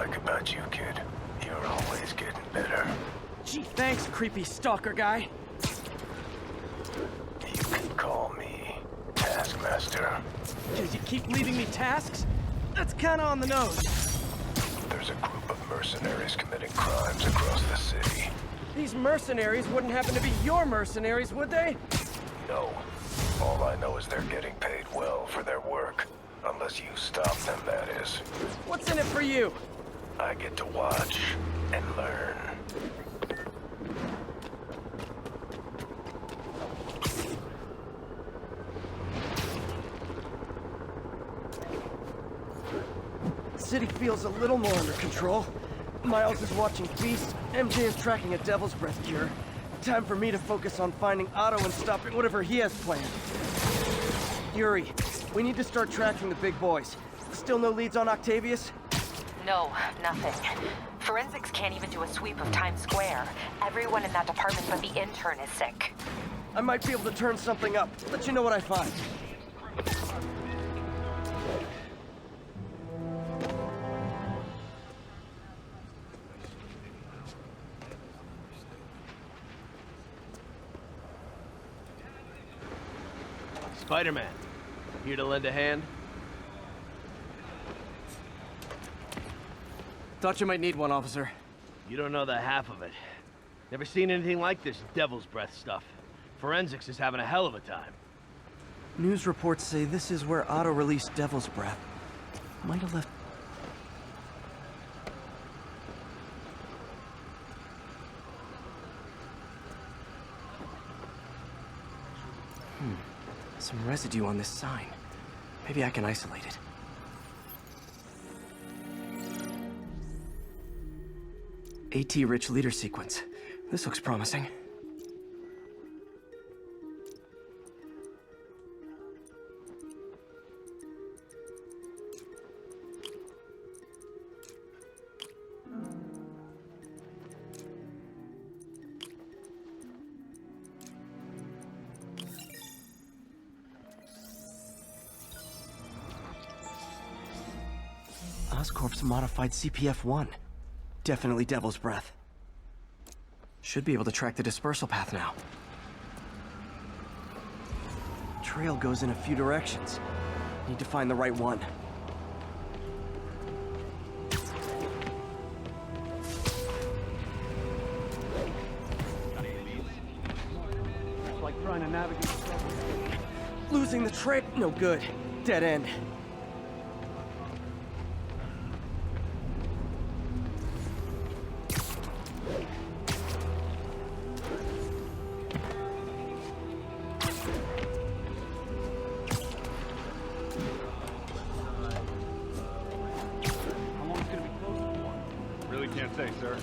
like about you, kid. You're always getting better. Gee, thanks, creepy stalker guy. You can call me Taskmaster. Cause you keep leaving me tasks? That's kinda on the nose. There's a group of mercenaries committing crimes across the city. These mercenaries wouldn't happen to be your mercenaries, would they? No. All I know is they're getting paid well for their work. Unless you stop them, that is. What's in it for you? I get to watch and learn. The city feels a little more under control. Miles is watching Beast, MJ is tracking a Devil's Breath cure. Time for me to focus on finding Otto and stopping whatever he has planned. Yuri, we need to start tracking the big boys. Still no leads on Octavius? No, nothing. Forensics can't even do a sweep of Times Square. Everyone in that department but the intern is sick. I might be able to turn something up. Let you know what I find. Spider-Man, here to lend a hand? Thought you might need one, officer. You don't know the half of it. Never seen anything like this Devil's Breath stuff. Forensics is having a hell of a time. News reports say this is where Otto released Devil's Breath. Might have left... Some residue on this sign. Maybe I can isolate it. AT-rich leader sequence. This looks promising. Oscorp's modified CPF-1. Definitely Devil's Breath. Should be able to track the dispersal path now. Trail goes in a few directions. Need to find the right one. It's like trying to navigate. Losing the trail, no good. Dead end. Can't say, sir.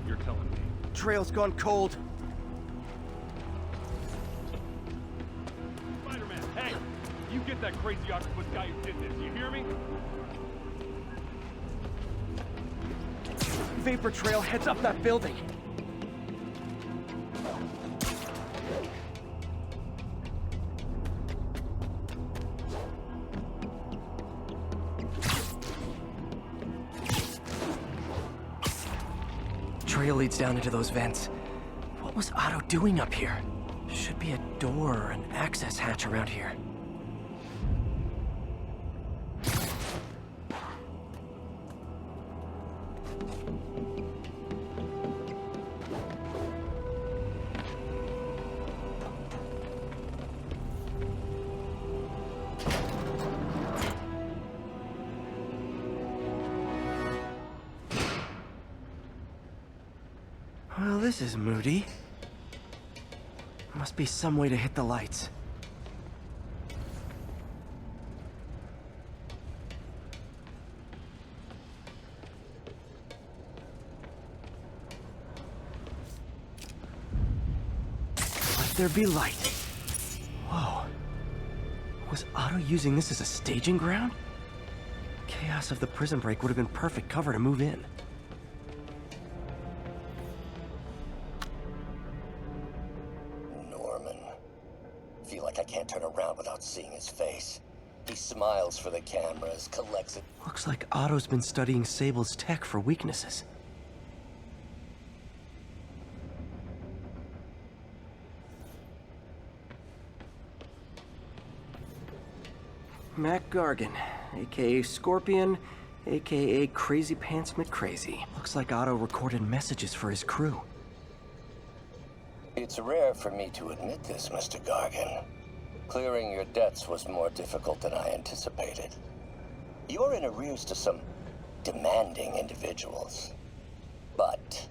You're telling me. Trail's gone cold. Spider-Man, hey! You get that crazy octopus guy who did this, you hear me? Vapor trail heads up that building. Trail leads down into those vents. What was Otto doing up here? Should be a door or an access hatch around here. Well, this is moody. Must be some way to hit the lights. Let there be light. Whoa. Was Otto using this as a staging ground? Chaos of the prison break would have been perfect cover to move in. Feel like I can't turn around without seeing his face. He smiles for the cameras, collects it. Looks like Otto's been studying Sable's tech for weaknesses. Mac Gargan, aka Scorpion, aka Crazy Pants McCrazy. Looks like Otto recorded messages for his crew. It's rare for me to admit this, Mr. Gargan. Clearing your debts was more difficult than I anticipated. You're in arrears to some demanding individuals. But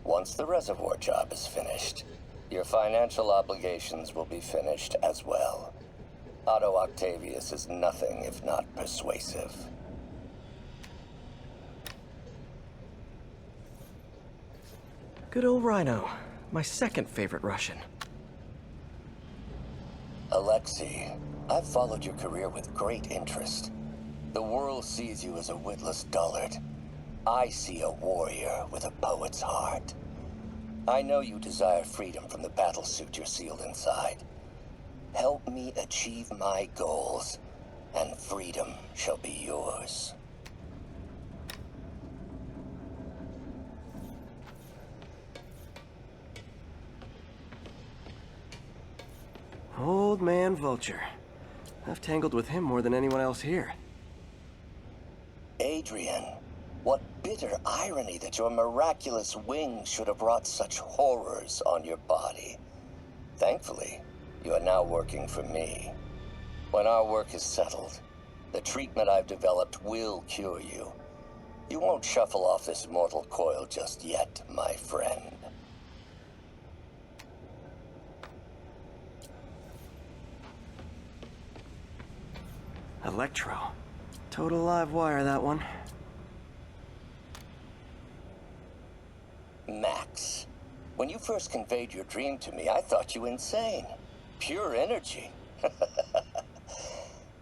once the reservoir job is finished, your financial obligations will be finished as well. Otto Octavius is nothing if not persuasive. Good old Rhino, my second favorite Russian. Alexei, I've followed your career with great interest. The world sees you as a witless dullard. I see a warrior with a poet's heart. I know you desire freedom from the battlesuit you're sealed inside. Help me achieve my goals, and freedom shall be yours. Old man Vulture. I've tangled with him more than anyone else here. Adrian, what bitter irony that your miraculous wings should have wrought such horrors on your body. Thankfully, you are now working for me. When our work is settled, the treatment I've developed will cure you. You won't shuffle off this mortal coil just yet, my friend. Electro. Total live wire, that one. Max, when you first conveyed your dream to me, I thought you insane. Pure energy.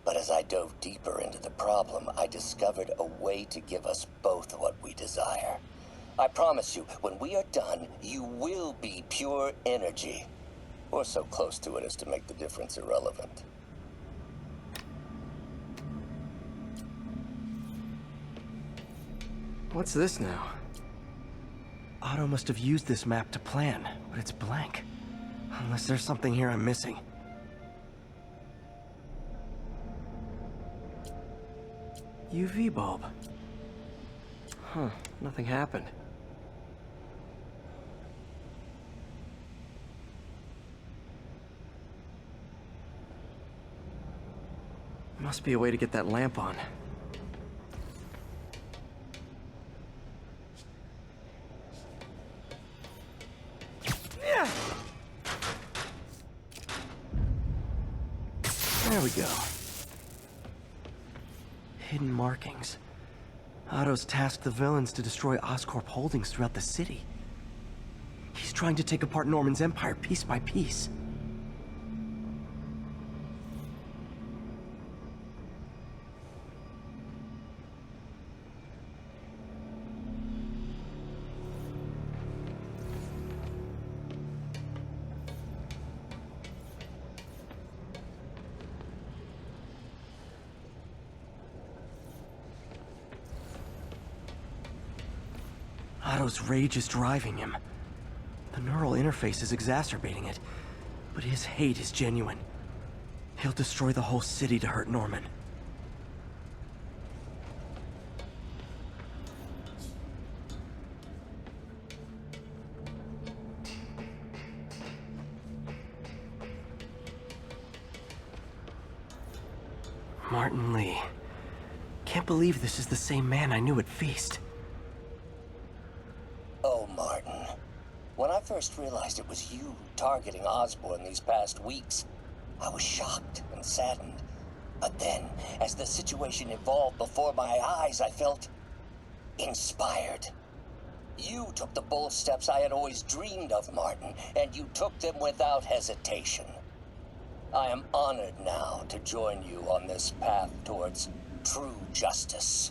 But as I dove deeper into the problem, I discovered a way to give us both what we desire. I promise you, when we are done, you will be pure energy. Or so close to it as to make the difference irrelevant. What's this now? Otto must have used this map to plan, but it's blank. Unless there's something here I'm missing. UV bulb. Huh, nothing happened. Must be a way to get that lamp on. There we go. Hidden markings. Otto's tasked the villains to destroy Oscorp holdings throughout the city. He's trying to take apart Norman's empire piece by piece. Otto's rage is driving him. The neural interface is exacerbating it, but his hate is genuine. He'll destroy the whole city to hurt Norman. Martin Lee. Can't believe this is the same man I knew at Feast. Oh, Martin. When I first realized it was you targeting Osborn these past weeks, I was shocked and saddened. But then, as the situation evolved before my eyes, I felt inspired. You took the bold steps I had always dreamed of, Martin, and you took them without hesitation. I am honored now to join you on this path towards true justice.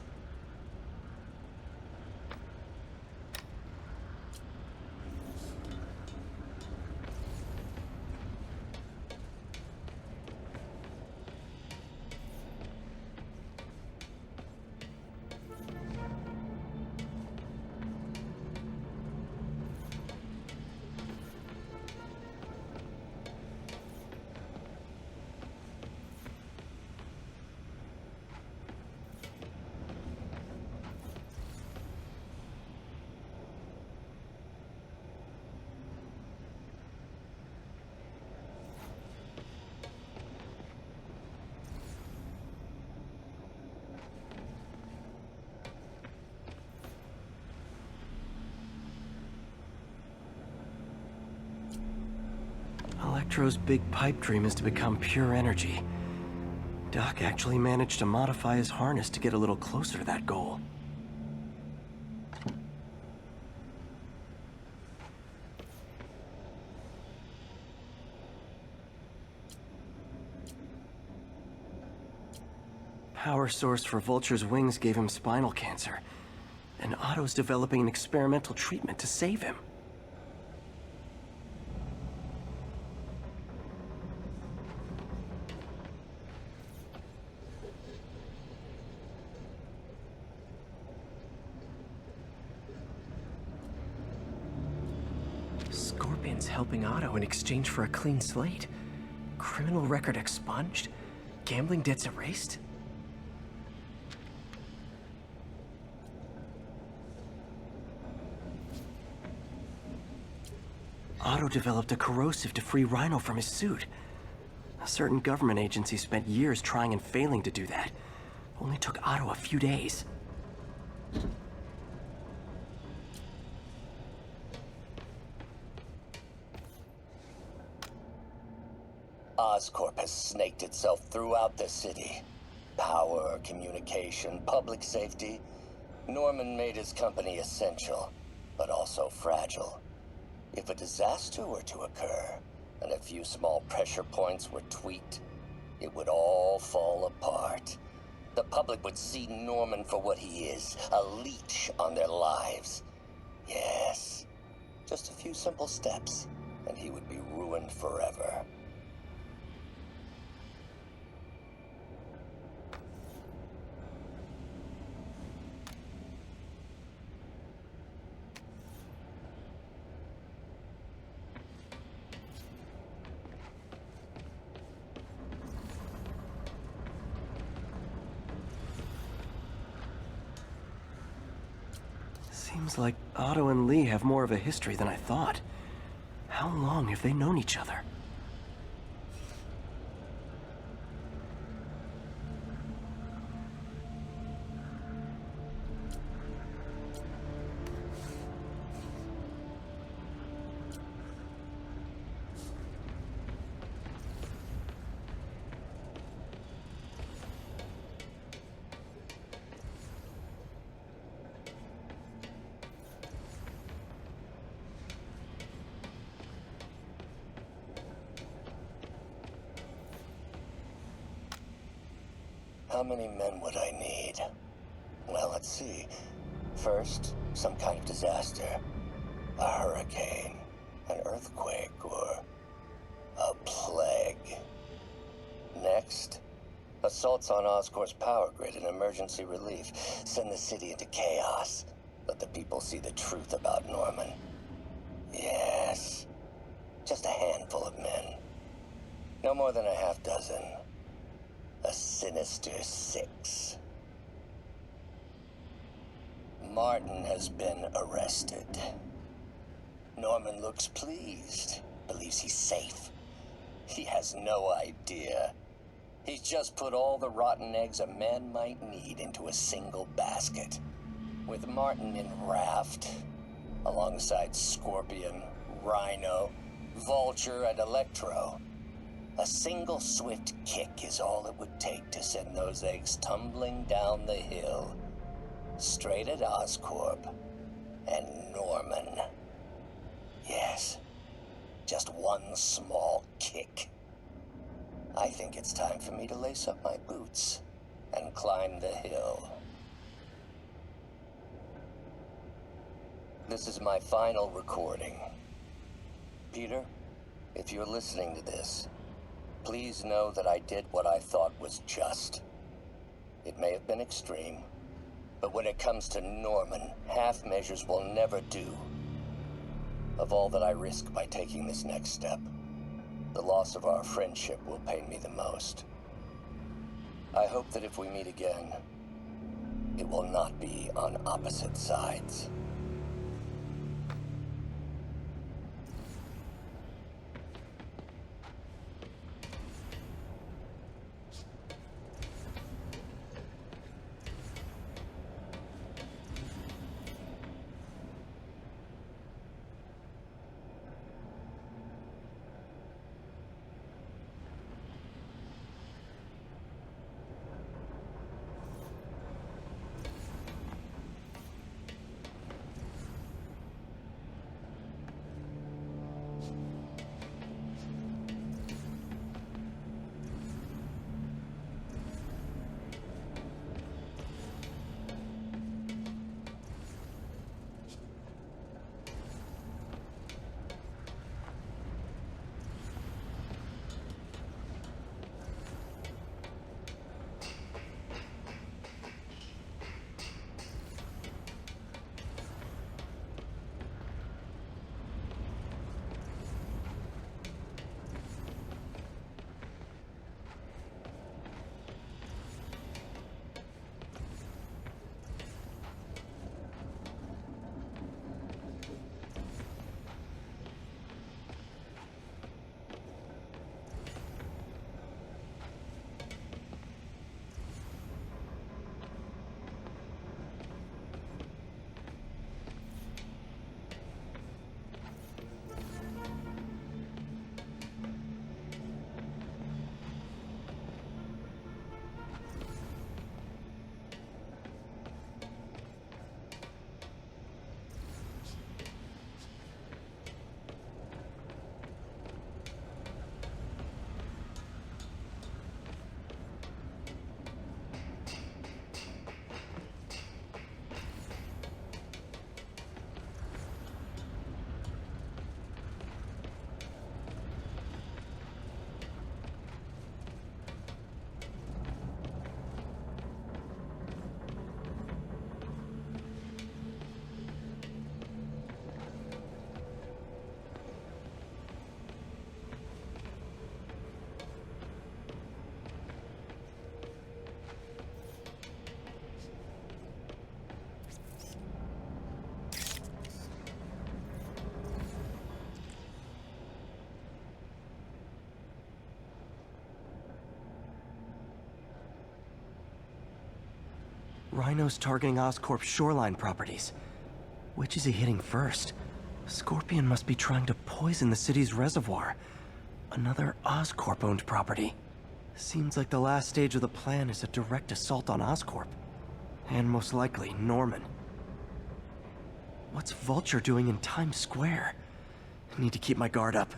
Electro's big pipe dream is to become pure energy. Doc actually managed to modify his harness to get a little closer to that goal. Power source for Vulture's wings gave him spinal cancer, and Otto's developing an experimental treatment to save him. Scorpion's helping Otto in exchange for a clean slate. Criminal record expunged? Gambling debts erased? Otto developed a corrosive to free Rhino from his suit. A certain government agency spent years trying and failing to do that. Only took Otto a few days. Oscorp has snaked itself throughout the city. Power, communication, public safety. Norman made his company essential, but also fragile. If a disaster were to occur, and a few small pressure points were tweaked, it would all fall apart. The public would see Norman for what he is, a leech on their lives. Yes, just a few simple steps, and he would be ruined forever. Seems like Otto and Lee have more of a history than I thought. How long have they known each other? How many men would I need? Well, let's see. First, some kind of disaster. A hurricane, an earthquake, or a plague. Next, assaults on Oscorp's power grid and emergency relief. Send the city into chaos. Let the people see the truth about Norman. Yes, just a handful of men. No more than a half dozen. A sinister 6. Martin has been arrested. Norman looks pleased, believes he's safe. He has no idea. He's just put all the rotten eggs a man might need into a single basket. With Martin in raft, alongside Scorpion, Rhino, Vulture, and Electro. A single swift kick is all it would take to send those eggs tumbling down the hill. Straight at Oscorp and Norman. Yes, just one small kick. I think it's time for me to lace up my boots and climb the hill. This is my final recording. Peter, if you're listening to this, please know that I did what I thought was just. It may have been extreme, but when it comes to Norman, half measures will never do. Of all that I risk by taking this next step, the loss of our friendship will pain me the most. I hope that if we meet again, it will not be on opposite sides. Rhino's targeting Oscorp's shoreline properties. Which is he hitting first? Scorpion must be trying to poison the city's reservoir. Another Oscorp-owned property. Seems like the last stage of the plan is a direct assault on Oscorp. And most likely, Norman. What's Vulture doing in Times Square? I need to keep my guard up.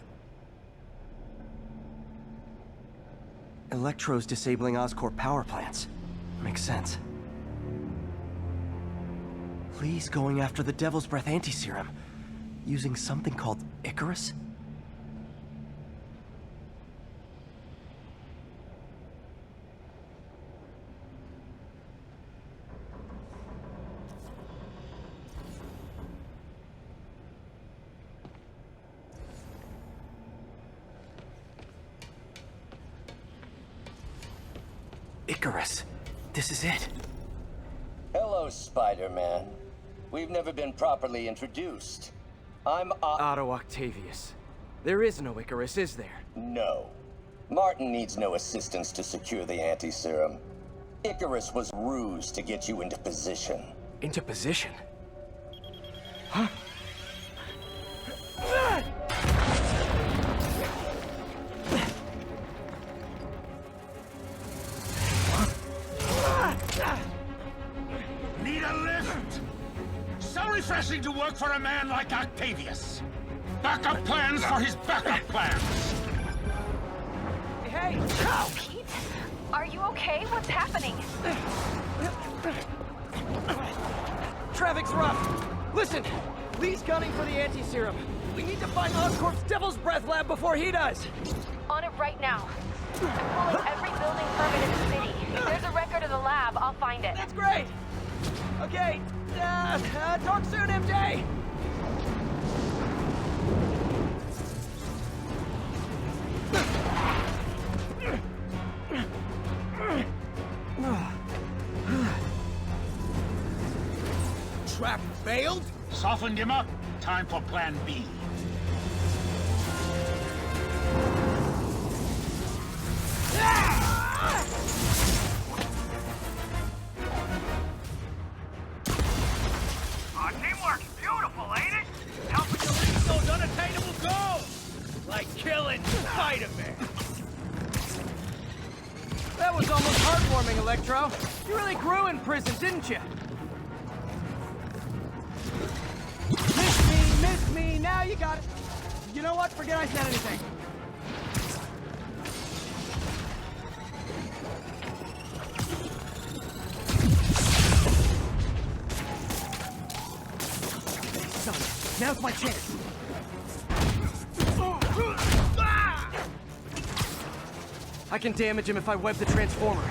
Electro's disabling Oscorp power plants. Makes sense. Lee's going after the Devil's Breath anti-serum, using something called Icarus? Icarus. This is it. Hello, Spider-Man. We've never been properly introduced. I'm Otto Octavius. There is no Icarus, is there? No. Martin needs no assistance to secure the anti-serum. Icarus was rused to get you into position. Into position? Huh? Need a lift? So refreshing to work for a man like Octavius. Backup plans for his backup plans. Hey! Oh, Pete? Are you okay? What's happening? Traffic's rough. Listen, Lee's gunning for the anti-serum. We need to find Oscorp's Devil's Breath lab before he does. On it right now. I'm pulling every building permit in the city. If there's a record of the lab, I'll find it. That's great. Okay, talk soon, MJ. Trap failed? Softened him up. Time for plan B. Our teamwork's beautiful, ain't it? Helping to reach those unattainable goals! Like killing Spider-Man. That was almost heartwarming, Electro. You really grew in prison, didn't you? Miss me, now you got it. You know what? Forget I said anything. So, now's my chance. I can damage him if I web the transformer.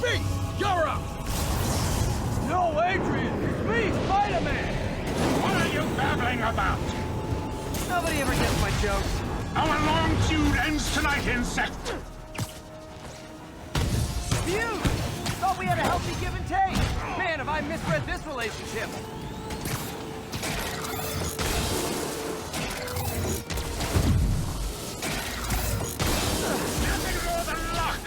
Me! You're up! No, Adrian! It's me, Spider-Man! What are you babbling about? Nobody ever gets my jokes. Our long feud ends tonight, insect! Feud! Thought we had a healthy give and take. Man, have I misread this relationship. Nothing more than luck!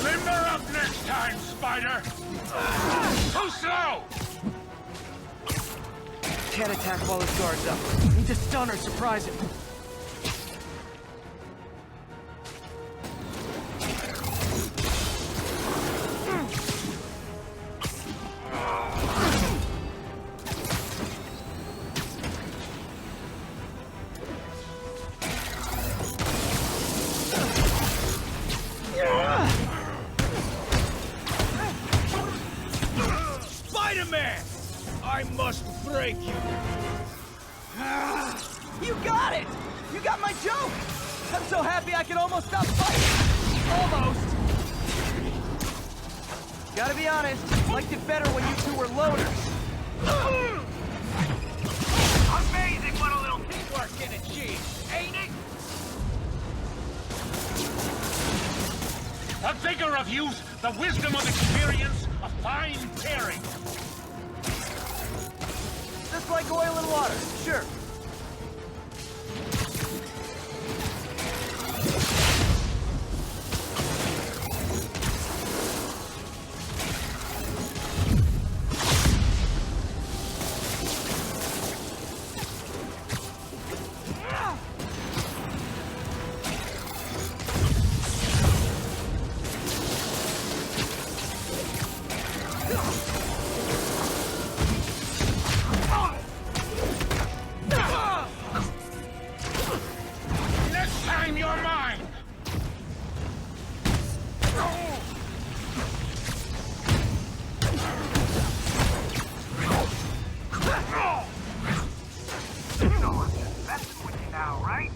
Limber up next time, Spider! Too slow! Can't attack while his guard's up. Need to stun or surprise him. Spider-Man! I must break you. You got it! You got my joke! I'm so happy I can almost stop fighting! Almost! Gotta be honest, liked it better when you two were loners. Amazing what a little teamwork can achieve, ain't it? The vigor of youth, the wisdom of experience, a fine pairing. Just like oil and water, sure. Next time you're mine. You know I'm just messing with you now, right?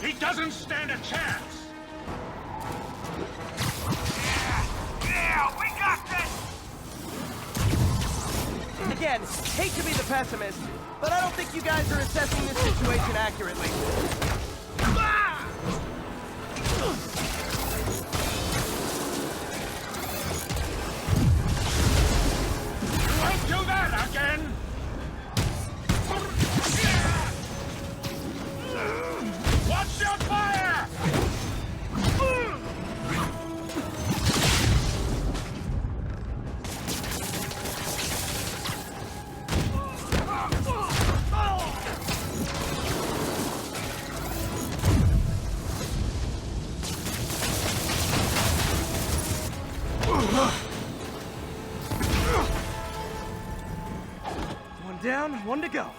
He doesn't stand a chance. Yeah, we got this! Again, hate to be the pessimist, but I don't think you guys are assessing this situation accurately. Don't do that again. Watch your fire! One down, one to go.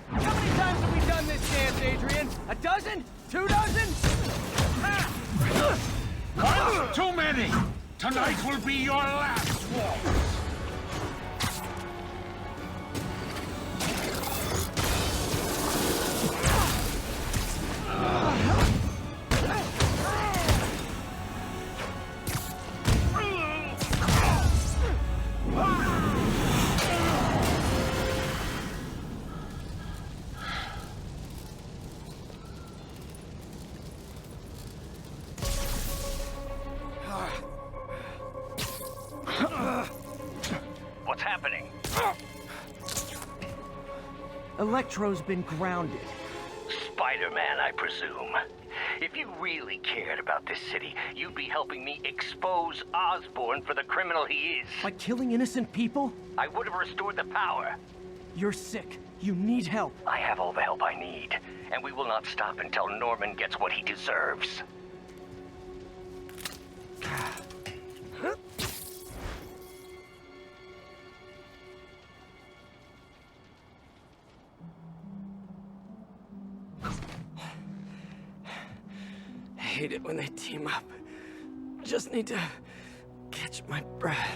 How many times have we done this dance, Adrian? A dozen? 2 dozen? One too many. Tonight will be your last waltz. What's happening? Electro's been grounded. Spider-Man, I presume. If you really cared about this city, you'd be helping me expose Osborn for the criminal he is. By killing innocent people? I would have restored the power. You're sick. You need help. I have all the help I need, and we will not stop until Norman gets what he deserves. I hate it when they team up. Just need to catch my breath.